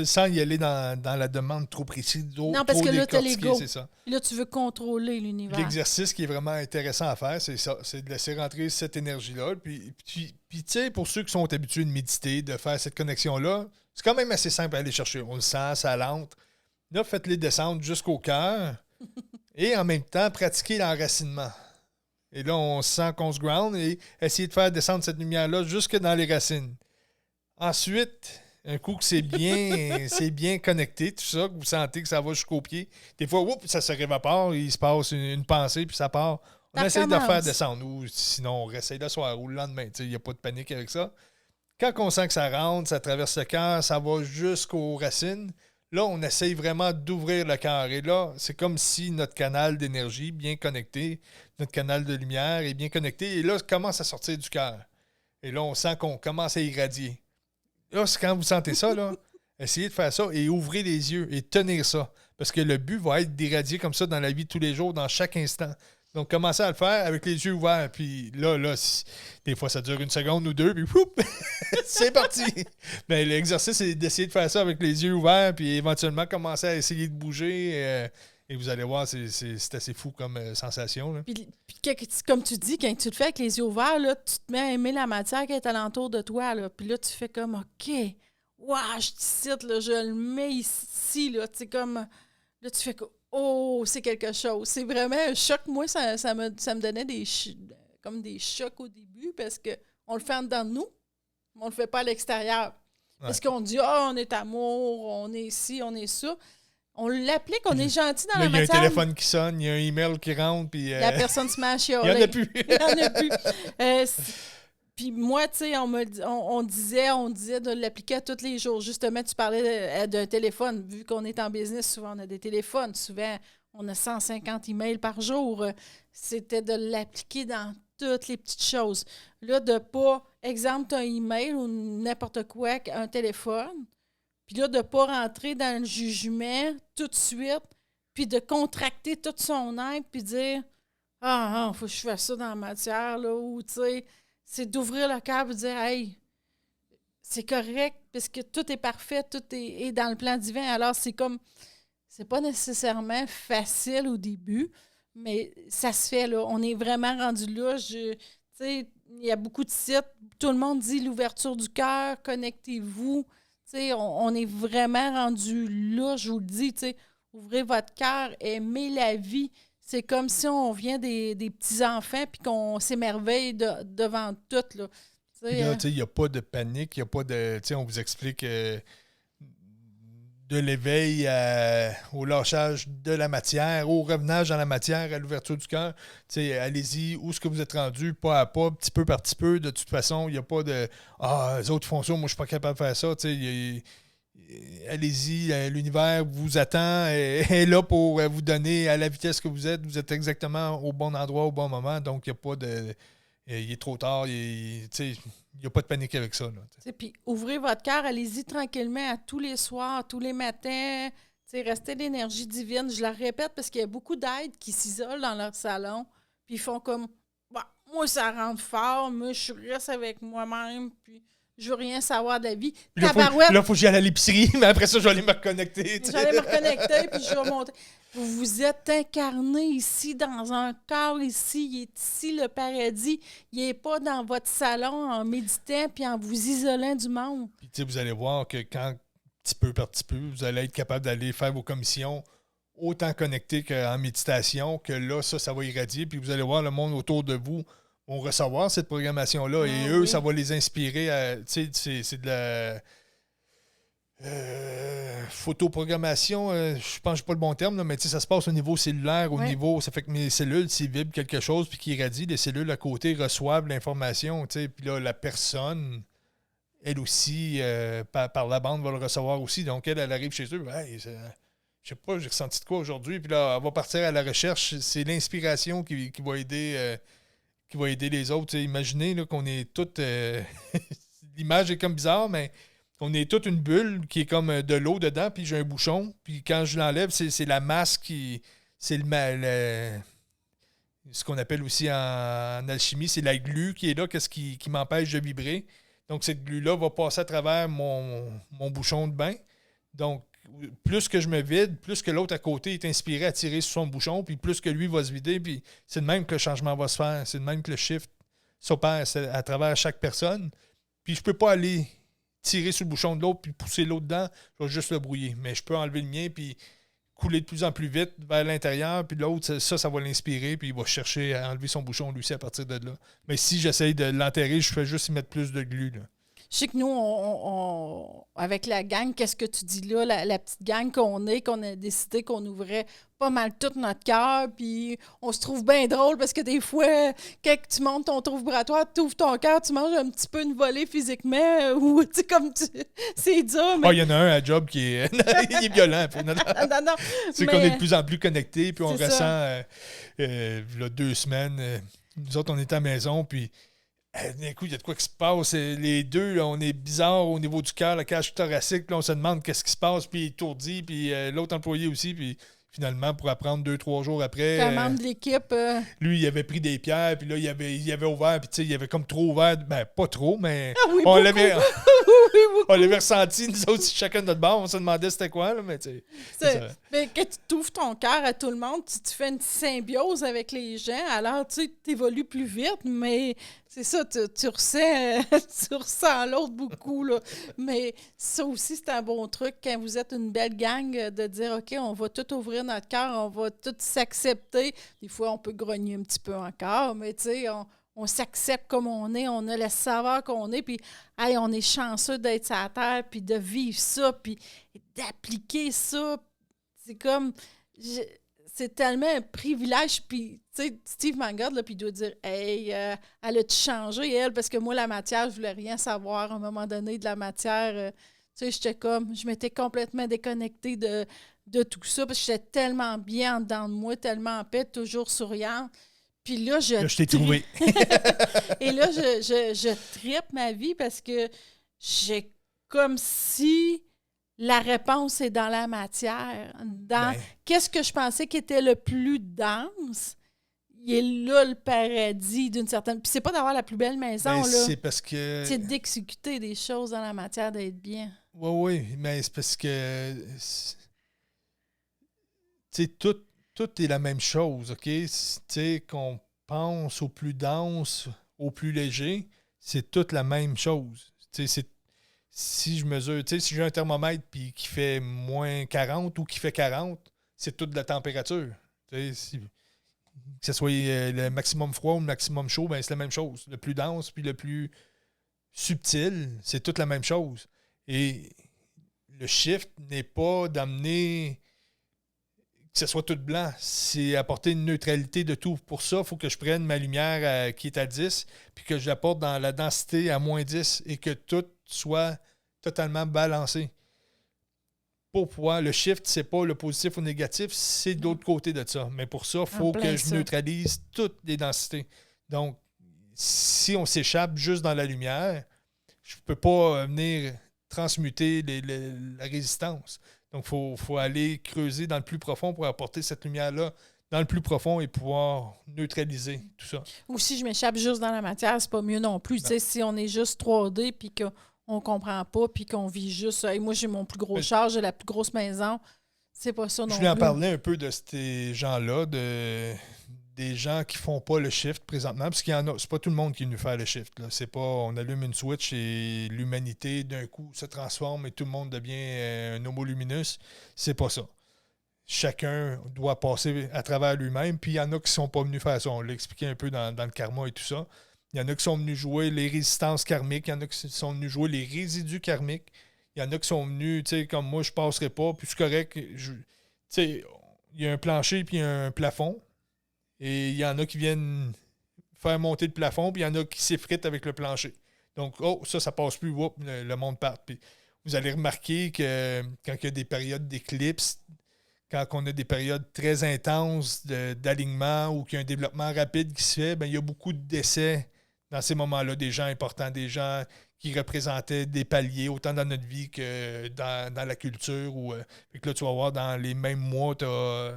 Speaker 1: sans y aller dans la demande trop précise,
Speaker 2: non, parce que là, tu as l'ego.
Speaker 1: C'est ça.
Speaker 2: Là, tu veux contrôler l'univers.
Speaker 1: L'exercice qui est vraiment intéressant à faire, c'est ça, c'est de laisser rentrer cette énergie-là. Puis tu sais, pour ceux qui sont habitués de méditer, de faire cette connexion-là, c'est quand même assez simple à aller chercher. On le sent, ça l'entre. Là, faites-les descendre jusqu'au cœur et en même temps, pratiquez l'enracinement. Et là, on sent qu'on se ground et essayez de faire descendre cette lumière-là jusque dans les racines. Ensuite, Un coup que c'est bien connecté, tout ça, que vous sentez que ça va jusqu'au pied. Des fois, ça se révapore, il se passe une pensée, puis ça part. On essaie de le faire descendre, ou sinon on réessaye le soir ou le lendemain. Il n'y a pas de panique avec ça. Quand on sent que ça rentre, ça traverse le cœur, ça va jusqu'aux racines, là, on essaye vraiment d'ouvrir le cœur. Et là, c'est comme si notre canal d'énergie bien connecté, notre canal de lumière est bien connecté. Et là, ça commence à sortir du cœur. Et là, on sent qu'on commence à irradier. Là, c'est quand vous sentez ça, là, essayez de faire ça et ouvrez les yeux et tenir ça. Parce que le but va être d'irradier comme ça dans la vie de tous les jours, dans chaque instant. Donc, commencez à le faire avec les yeux ouverts. Puis là, des fois, ça dure 1 seconde ou 2, puis c'est parti. Mais l'exercice, c'est d'essayer de faire ça avec les yeux ouverts, puis éventuellement commencer à essayer de bouger. Et vous allez voir, c'est assez fou comme sensation. Là.
Speaker 2: Puis, comme tu dis, quand tu le fais avec les yeux ouverts, là, tu te mets à aimer la matière qui est alentour de toi. Là. Puis là, tu fais comme, OK, wow, je te cite, là, je le mets ici. Là, comme, là, tu fais comme, oh, c'est quelque chose. C'est vraiment un choc. Moi, ça me donnait comme des chocs au début parce qu'on le fait en dedans de nous, mais on le fait pas à l'extérieur. Ouais. Parce qu'on dit, on est amour, on est ci, on est ça. On l'applique, on est gentil dans la matière.
Speaker 1: Il y a un téléphone qui sonne, il y a un email qui rentre. Puis,
Speaker 2: la personne se met à chialer.
Speaker 1: Il n'y en a plus.
Speaker 2: Il n'y en a plus. Puis moi, tu sais, on disait de l'appliquer à tous les jours. Justement, tu parlais d'un téléphone. Vu qu'on est en business, souvent, on a des téléphones. Souvent, on a 150 emails par jour. C'était de l'appliquer dans toutes les petites choses. Là, de pas, exemple, tu as un email ou n'importe quoi, un téléphone. Puis là, de ne pas rentrer dans le jugement tout de suite, puis de contracter tout son être, puis dire « Ah, faut que je fasse ça dans la matière, là, ou tu sais, c'est d'ouvrir le cœur et de dire « Hey, c'est correct, parce que tout est parfait, tout est dans le plan divin. » Alors, c'est comme, c'est pas nécessairement facile au début, mais ça se fait, là. On est vraiment rendu là. Tu sais, il y a beaucoup de sites, tout le monde dit l'ouverture du cœur, connectez-vous. On est vraiment rendu là, je vous le dis, ouvrez votre cœur, aimez la vie. C'est comme si on vient des petits-enfants puis qu'on s'émerveille devant tout. Là,
Speaker 1: il n'y a pas de panique, il n'y a pas de... On vous explique de l'éveil au lâchage de la matière, au revenage dans la matière, à l'ouverture du cœur. Allez-y, où est-ce que vous êtes rendu, pas à pas, petit peu par petit peu. De toute façon, il n'y a pas de « Ah, les autres font ça, moi je suis pas capable de faire ça ». Allez-y, l'univers vous attend, est là pour vous donner à la vitesse que vous êtes exactement au bon endroit, au bon moment, donc il n'y a pas de... Il est trop tard, il n'y a pas de panique avec ça.
Speaker 2: Puis ouvrez votre cœur, allez-y tranquillement à tous les soirs, tous les matins. Restez l'énergie divine. Je la répète parce qu'il y a beaucoup d'aides qui s'isolent dans leur salon. Puis ils font comme bah, moi, ça rentre fort, moi, je reste avec moi-même, puis je veux rien savoir de la vie.
Speaker 1: Là, il faut que j'y aille à l'épicerie, mais après ça, je vais aller me reconnecter.
Speaker 2: Je vais aller me reconnecter, puis je vais monter. Vous êtes incarné ici, dans un corps ici. Il est ici, le paradis. Il n'est pas dans votre salon en méditant puis en vous isolant du monde.
Speaker 1: Puis, vous allez voir que quand, petit peu par petit peu, vous allez être capable d'aller faire vos commissions autant connecté qu'en méditation, que là, ça va irradier. Puis, vous allez voir le monde autour de vous vont recevoir cette programmation-là. Et eux, ça va les inspirer à... c'est de la... photoprogrammation, je pense que je n'ai pas le bon terme, là, mais ça se passe au niveau cellulaire, au niveau, ça fait que mes cellules, s'ils vibrent quelque chose puis qu'ils irradient, les cellules à côté reçoivent l'information, puis là, la personne, elle aussi, par la bande, va le recevoir aussi. Donc, elle arrive chez eux, hey, je sais pas, j'ai ressenti de quoi aujourd'hui, puis là, elle va partir à la recherche. C'est l'inspiration qui va aider les autres. Imaginez là, qu'on est toutes... l'image est comme bizarre, mais... On est toute une bulle qui est comme de l'eau dedans, puis j'ai un bouchon. Puis quand je l'enlève, c'est la masse qui... C'est ce qu'on appelle aussi en alchimie, c'est la glu qui est là, qu'est-ce qui m'empêche de vibrer. Donc, cette glu-là va passer à travers mon bouchon de bain. Donc, plus que je me vide, plus que l'autre à côté est inspiré à tirer sur son bouchon, puis plus que lui va se vider. Puis c'est de même que le changement va se faire. C'est de même que le shift s'opère à travers chaque personne. Puis je peux pas aller... tirer sur le bouchon de l'autre puis pousser l'autre dedans, je vais juste le brouiller. Mais je peux enlever le mien puis couler de plus en plus vite vers l'intérieur, puis l'autre, ça va l'inspirer, puis il va chercher à enlever son bouchon lui aussi à partir de là. Mais si j'essaye de l'enterrer, je fais juste y mettre plus de glu. Là.
Speaker 2: Je sais que nous, avec la gang, qu'est-ce que tu dis là, la petite gang qu'on a décidé qu'on ouvrait pas mal tout notre cœur, puis on se trouve bien drôle parce que des fois, quand tu montes ton trou vibratoire, tu ouvres ton cœur, tu manges un petit peu une volée physiquement, ou tu sais, c'est dur, mais...
Speaker 1: Il y en a un à job qui est, il est violent.
Speaker 2: non,
Speaker 1: C'est qu'on est de plus en plus connectés, puis on
Speaker 2: C'est
Speaker 1: ressent, là, 2 semaines, nous autres, on était à la maison, puis d'un coup, il y a de quoi qui se passe. Les deux, là, on est bizarre au niveau du cœur, la cage thoracique, là, on se demande qu'est-ce qui se passe, puis il est étourdi, puis l'autre employé aussi, puis finalement, pour apprendre 2-3 jours après...
Speaker 2: Un membre de l'équipe...
Speaker 1: Lui, il avait pris des pierres, puis là, il avait ouvert, puis tu sais, il avait comme trop ouvert. Ben, pas trop, mais
Speaker 2: Ah oui,
Speaker 1: on
Speaker 2: beaucoup.
Speaker 1: l'avait
Speaker 2: Oui, beaucoup.
Speaker 1: on l'avait ressenti, nous autres, chacun de notre bord. On se demandait c'était quoi, là, mais tu sais. c'est ça.
Speaker 2: Mais quand tu ouvres ton cœur à tout le monde, tu fais une symbiose avec les gens, alors tu évolues plus vite, mais c'est ça, tu ressens, tu ressens l'autre beaucoup, là. Mais ça aussi, c'est un bon truc quand vous êtes une belle gang de dire, OK, on va tout ouvrir notre cœur, on va tout s'accepter. Des fois, on peut grogner un petit peu encore, mais tu sais, on s'accepte comme on est, on a le savoir qu'on est, puis hey, on est chanceux d'être sur la terre, puis de vivre ça, puis d'appliquer ça. C'est comme... c'est tellement un privilège, puis tu sais, Steve Mangold, là, puis il doit dire « Hey, elle a-tu changé, elle? » Parce que moi, la matière, je voulais rien savoir à un moment donné de la matière. Tu sais, j'étais comme... Je m'étais complètement déconnectée de tout ça, parce que j'étais tellement bien en dedans de moi, tellement en paix, toujours souriante. Puis là,
Speaker 1: je t'ai trouvé.
Speaker 2: Et là, je trippe ma vie parce que j'ai comme si la réponse est dans la matière. Dans qu'est-ce que je pensais qui était le plus dense, il est là le paradis d'une certaine... Puis c'est pas d'avoir la plus belle maison, là.
Speaker 1: C'est parce que...
Speaker 2: C'est d'exécuter des choses dans la matière, d'être bien.
Speaker 1: Oui, mais c'est parce que... Tu sais, tout est la même chose, OK? Tu sais, qu'on pense au plus dense, au plus léger, c'est toute la même chose. Tu sais, si je mesure, tu sais, si j'ai un thermomètre puis qui fait moins 40 ou qui fait 40, c'est toute la température. Tu sais, que ce soit le maximum froid ou le maximum chaud, ben c'est la même chose. Le plus dense puis le plus subtil, c'est toute la même chose. Et le shift n'est pas d'amener que ce soit tout blanc, c'est apporter une neutralité de tout. Pour ça, il faut que je prenne ma lumière qui est à 10 puis que je l'apporte dans la densité à moins 10 et que tout soit totalement balancé. Pour pouvoir, le shift, c'est pas le positif ou le négatif, c'est de l'autre côté de ça. Mais pour ça, il faut que je neutralise toutes les densités. Donc, si on s'échappe juste dans la lumière, je ne peux pas venir transmuter la résistance. Donc, il faut aller creuser dans le plus profond pour apporter cette lumière-là dans le plus profond et pouvoir neutraliser tout ça.
Speaker 2: Ou si je m'échappe juste dans la matière, c'est pas mieux non plus. Tu sais, si on est juste 3D puis qu'on comprend pas puis qu'on vit juste... Hey, moi, j'ai mon plus gros char, j'ai la plus grosse maison. C'est pas ça non plus.
Speaker 1: Je voulais en parler un peu de ces gens-là, des gens qui font pas le shift présentement, parce qu'il y en a, c'est pas tout le monde qui est venu faire le shift. Là. C'est pas on allume une switch et l'humanité d'un coup se transforme et tout le monde devient un homo luminus. C'est pas ça. Chacun doit passer à travers lui-même, puis il y en a qui sont pas venus faire ça. On l'a expliqué un peu dans le karma et tout ça. Il y en a qui sont venus jouer les résistances karmiques, il y en a qui sont venus jouer les résidus karmiques, il y en a qui sont venus, tu sais, comme moi, je passerai pas, puis c'est correct. Tu sais, il y a un plancher puis un plafond. Et il y en a qui viennent faire monter le plafond, puis il y en a qui s'effritent avec le plancher. Donc, ça passe plus, le monde part. Puis vous allez remarquer que quand il y a des périodes d'éclipse, quand on a des périodes très intenses d'alignement ou qu'il y a un développement rapide qui se fait, bien, il y a beaucoup de décès dans ces moments-là, des gens importants, des gens qui représentaient des paliers, autant dans notre vie que dans la culture. Fait que là, tu vas voir, dans les mêmes mois, tu as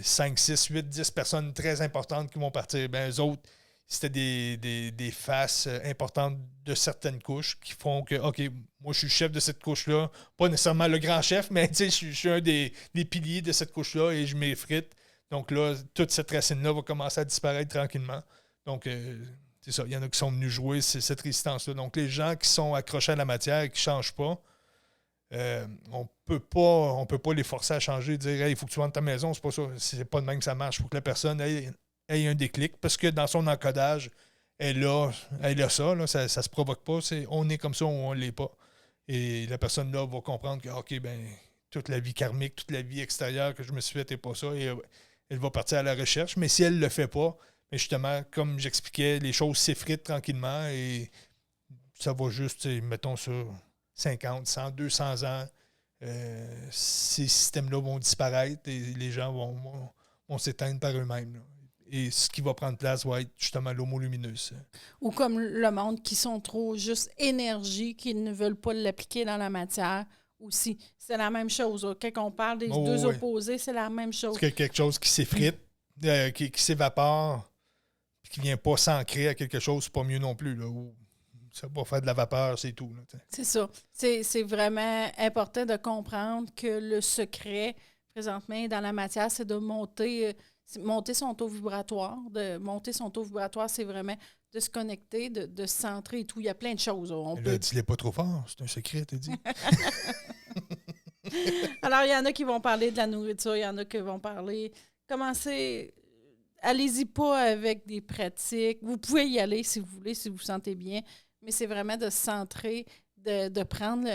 Speaker 1: 5, 6, 8, 10 personnes très importantes qui vont partir. Ben, eux autres, c'était des faces importantes de certaines couches qui font que, OK, moi, je suis le chef de cette couche-là. Pas nécessairement le grand chef, mais je suis un des piliers de cette couche-là et je m'effrite. Donc là, toute cette racine-là va commencer à disparaître tranquillement. Donc, c'est ça. Il y en a qui sont venus jouer cette résistance-là. Donc, les gens qui sont accrochés à la matière et qui ne changent pas, on peut pas les forcer à changer, dire hey, il faut que tu vendes ta maison, c'est pas ça, c'est pas de même que ça marche. Il faut que la personne ait un déclic parce que dans son encodage, elle a ça, là, ça se provoque pas. On est comme ça ou on l'est pas. Et la personne là va comprendre que, OK, ben toute la vie karmique, toute la vie extérieure que je me suis faite n'est pas ça. Et elle va partir à la recherche. Mais si elle ne le fait pas, mais justement, comme j'expliquais, les choses s'effritent tranquillement et ça va juste, mettons ça, 50, 100, 200 ans. Ces systèmes-là vont disparaître et les gens vont s'éteindre par eux-mêmes, là. Et ce qui va prendre place va être justement l'homo lumineux.
Speaker 2: Ou comme le monde qui sont trop juste énergie, qui ne veulent pas l'appliquer dans la matière aussi. C'est la même chose. Là. Quand on parle des deux opposés, c'est la même chose.
Speaker 1: C'est quelque chose qui s'effrite, qui s'évapore, puis qui ne vient pas s'ancrer à quelque chose, c'est pas mieux non plus. Là, où ça va faire de la vapeur, c'est tout. Là,
Speaker 2: c'est ça. C'est vraiment important de comprendre que le secret, présentement, dans la matière, c'est de monter son taux vibratoire. De monter son taux vibratoire, c'est vraiment de se connecter, de se centrer et tout. Il y a plein de choses.
Speaker 1: Dis-le pas trop fort, c'est un secret, t'as dit.
Speaker 2: Alors, il y en a qui vont parler de la nourriture, il y en a qui vont parler... Allez-y pas avec des pratiques. Vous pouvez y aller si vous voulez, si vous vous sentez bien, mais c'est vraiment de se centrer, de prendre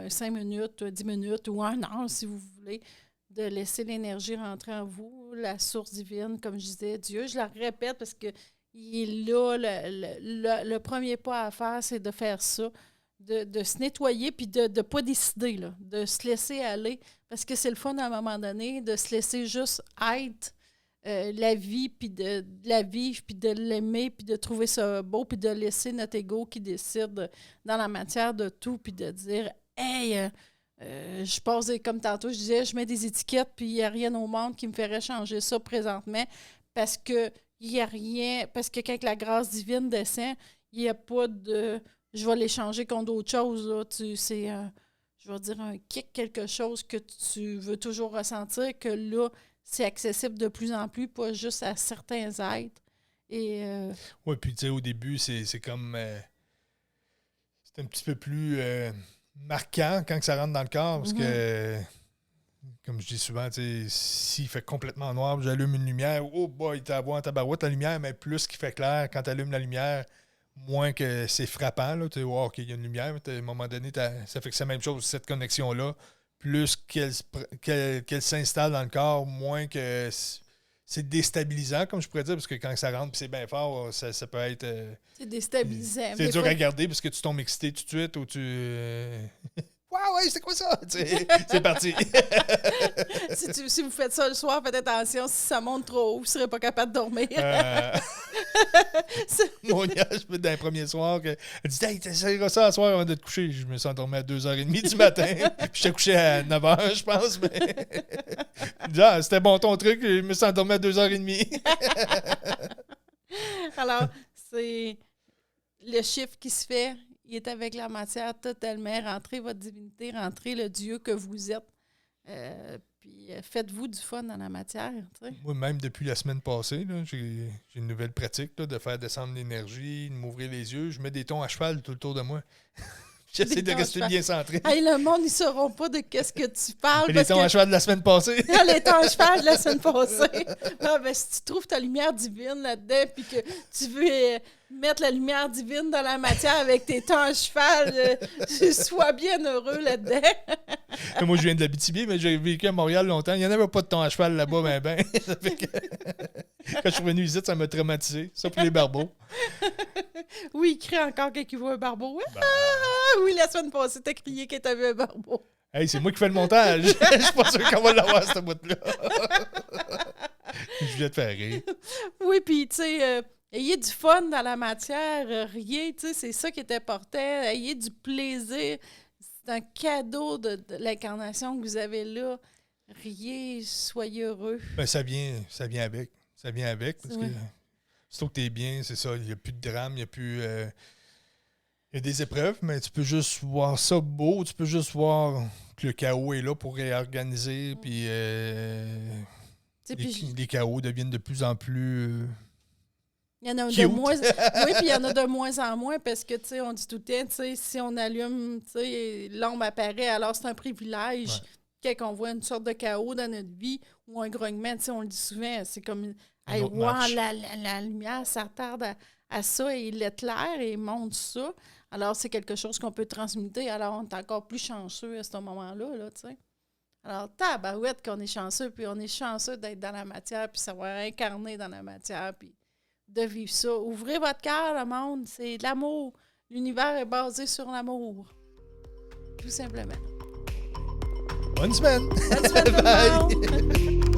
Speaker 2: 5 minutes, 10 minutes ou 1 heure, si vous voulez, de laisser l'énergie rentrer en vous, la source divine, comme je disais, Dieu. Je la répète parce que il est là, le premier pas à faire, c'est de faire ça, de se nettoyer puis de ne pas décider, là, de se laisser aller, parce que c'est le fun à un moment donné, de se laisser juste être la vie, puis de la vivre, puis de l'aimer, puis de trouver ça beau, puis de laisser notre ego qui décide dans la matière de tout, puis de dire « Hey, je passe, comme tantôt, je disais, je mets des étiquettes, puis il n'y a rien au monde qui me ferait changer ça présentement, parce que il n'y a rien, parce que quand la grâce divine descend, il n'y a pas de... Je vais l'échanger contre d'autres choses, là. C'est, je vais dire, un kick, quelque chose que tu veux toujours ressentir, que là, c'est accessible de plus en plus, pas juste à certains êtres. Et
Speaker 1: oui, puis tu sais, au début, c'est comme... c'est un petit peu plus marquant quand ça rentre dans le corps, parce que, comme je dis souvent, s'il fait complètement noir, j'allume une lumière, oh boy, t'as à tabarouette la lumière, mais plus qu'il fait clair, quand tu allumes la lumière, moins que c'est frappant, là, tu sais, wow, OK, il y a une lumière, mais à un moment donné, ça fait que c'est la même chose, cette connexion-là, plus qu'elle s'installe dans le corps, moins que c'est déstabilisant, comme je pourrais dire, parce que quand ça rentre et c'est bien fort, ça peut être...
Speaker 2: c'est déstabilisant.
Speaker 1: C'est dur à garder parce que tu tombes excité tout de suite ou tu... Waouh, ouais, c'est quoi ça? C'est parti.
Speaker 2: Si vous faites ça le soir, faites attention. Si ça monte trop haut, vous ne serez pas capable de dormir.
Speaker 1: Mon gars, je dans le premier soir, elle dit « Hey, t'essaieras ça à soir avant de te coucher. » Je me suis endormi à 2h30 du matin. Puis j'étais couché à 9h, je pense. Mais... c'était bon ton truc. Je me suis endormi à 2h30.
Speaker 2: Alors, c'est le chiffre qui se fait. Il est avec la matière totalement. Rentrez votre divinité, rentrez le Dieu que vous êtes. Puis faites-vous du fun dans la matière. T'sais.
Speaker 1: Moi, même depuis la semaine passée, là, j'ai une nouvelle pratique là, de faire descendre l'énergie, de m'ouvrir les yeux. Je mets des tons à cheval tout autour de moi. J'essaie de rester bien centré.
Speaker 2: Hey, le monde, ils ne sauront pas de qu'est-ce que tu parles.
Speaker 1: Les tons à cheval de la semaine passée.
Speaker 2: Les tons à cheval de la semaine passée. Ah, ben, si tu trouves ta lumière divine là-dedans puis que tu veux mettre la lumière divine dans la matière avec tes tons à cheval, sois bien heureux là-dedans.
Speaker 1: Moi, je viens de l'Abitibi, mais j'ai vécu à Montréal longtemps. Il n'y en avait pas de tons à cheval là-bas, ben. Ça fait que... Quand je suis revenu ici, ça m'a traumatisé. Ça pour les barbeaux.
Speaker 2: Oui, il crie encore quand il voit un barbeau. Ah, oui, la semaine passée, t'as crié que t'avais un barbeau.
Speaker 1: Hey, c'est moi qui fais le montage. Je suis pas sûr qu'on va l'avoir, cette bout-là. Je voulais te faire rire.
Speaker 2: Oui, puis, tu sais, ayez du fun dans la matière. Riez, tu sais, c'est ça qui est important. Ayez du plaisir. C'est un cadeau de l'incarnation que vous avez là. Riez, soyez heureux.
Speaker 1: Ben, ça vient avec. Ça vient avec, parce que surtout que t'es bien, c'est ça. Il n'y a plus de drame, il n'y a plus... il y a des épreuves, mais tu peux juste voir ça beau. Tu peux juste voir que le chaos est là pour réorganiser. Puis les chaos deviennent de plus en plus...
Speaker 2: il y en a de moins... Oui, puis il y en a de moins en moins parce que, tu sais, on dit tout le temps, tu sais, si on allume, tu sais, l'ombre apparaît, alors c'est un privilège. Quand on voit une sorte de chaos dans notre vie ou un grognement, tu sais, on le dit souvent, c'est comme Hey,
Speaker 1: autre
Speaker 2: wow,
Speaker 1: match.
Speaker 2: la lumière s'attarde à ça et il éclaire et il montre ça. Alors, c'est quelque chose qu'on peut transmuter. Alors, on est encore plus chanceux à ce moment-là, là, tu sais. Alors, tabarouette qu'on est chanceux, puis on est chanceux d'être dans la matière, puis savoir incarner dans la matière, puis de vivre ça. Ouvrez votre cœur, le monde, c'est de l'amour. L'univers est basé sur l'amour. Tout simplement.
Speaker 1: Bonne semaine!
Speaker 2: Bonne semaine, tout le monde!